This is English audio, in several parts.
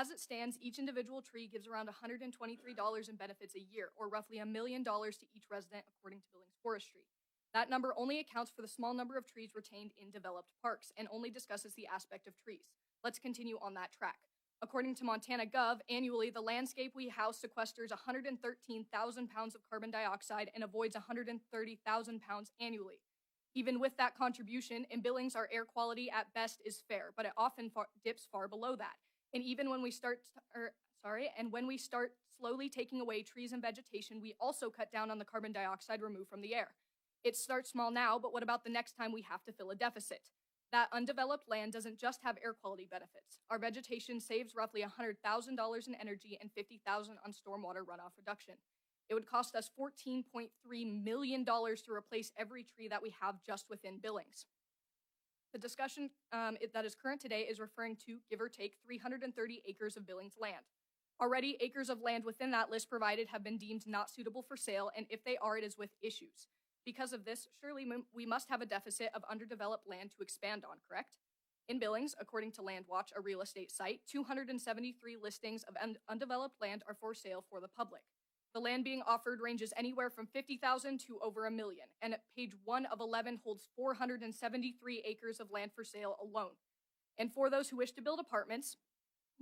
as it stands, each individual tree gives around $123 in benefits a year, or roughly $1 million to each resident, according to Billings Forestry. That number only accounts for the small number of trees retained in developed parks and only discusses the aspect of trees. Let's continue on that track. According to Montana Gov, annually, the landscape we house sequesters 113,000 pounds of carbon dioxide and avoids 130,000 pounds annually. Even with that contribution, in Billings, our air quality at best is fair, but it often dips far below that. And even when we start slowly taking away trees and vegetation, we also cut down on the carbon dioxide removed from the air. It starts small now, but what about the next time we have to fill a deficit? That undeveloped land doesn't just have air quality benefits. Our vegetation saves roughly $100,000 in energy and $50,000 on stormwater runoff reduction. It would cost us $14.3 million to replace every tree that we have just within Billings. The discussion that is current today is referring to, give or take, 330 acres of Billings land. Already, acres of land within that list provided have been deemed not suitable for sale, and if they are, it is with issues. Because of this, surely we must have a deficit of underdeveloped land to expand on, correct? In Billings, according to LandWatch, a real estate site, 273 listings of undeveloped land are for sale for the public. The land being offered ranges anywhere from $50,000 to over $1 million, and at page 1 of 11 holds 473 acres of land for sale alone. And for those who wish to build apartments,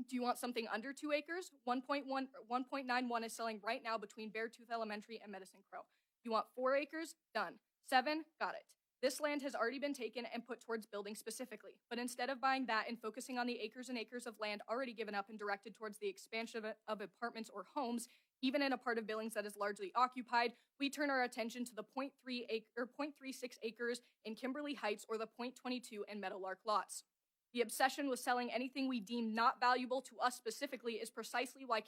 do you want something under 2 acres? 1.91 is selling right now between Beartooth Elementary and Medicine Crow. You want 4 acres? Done. 7? Got it. This land has already been taken and put towards building specifically, but instead of buying that and focusing on the acres and acres of land already given up and directed towards the expansion of apartments or homes, even in a part of Billings that is largely occupied, we turn our attention to the 0.36 acres in Kimberly Heights or the 0.22 in Meadowlark lots. The obsession with selling anything we deem not valuable to us specifically is precisely why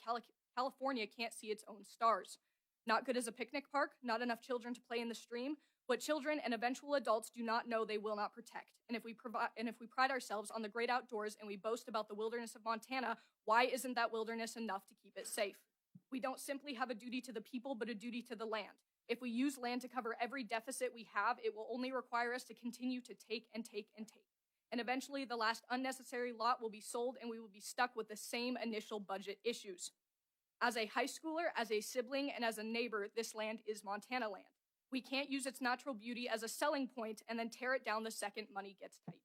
California can't see its own stars. Not good as a picnic park, not enough children to play in the stream, what children and eventual adults do not know they will not protect. And if we pride ourselves on the great outdoors and we boast about the wilderness of Montana, why isn't that wilderness enough to keep it safe? We don't simply have a duty to the people, but a duty to the land. If we use land to cover every deficit we have, it will only require us to continue to take and take and take. And eventually the last unnecessary lot will be sold and we will be stuck with the same initial budget issues. As a high schooler, as a sibling, and as a neighbor, this land is Montana land. We can't use its natural beauty as a selling point and then tear it down the second money gets tight.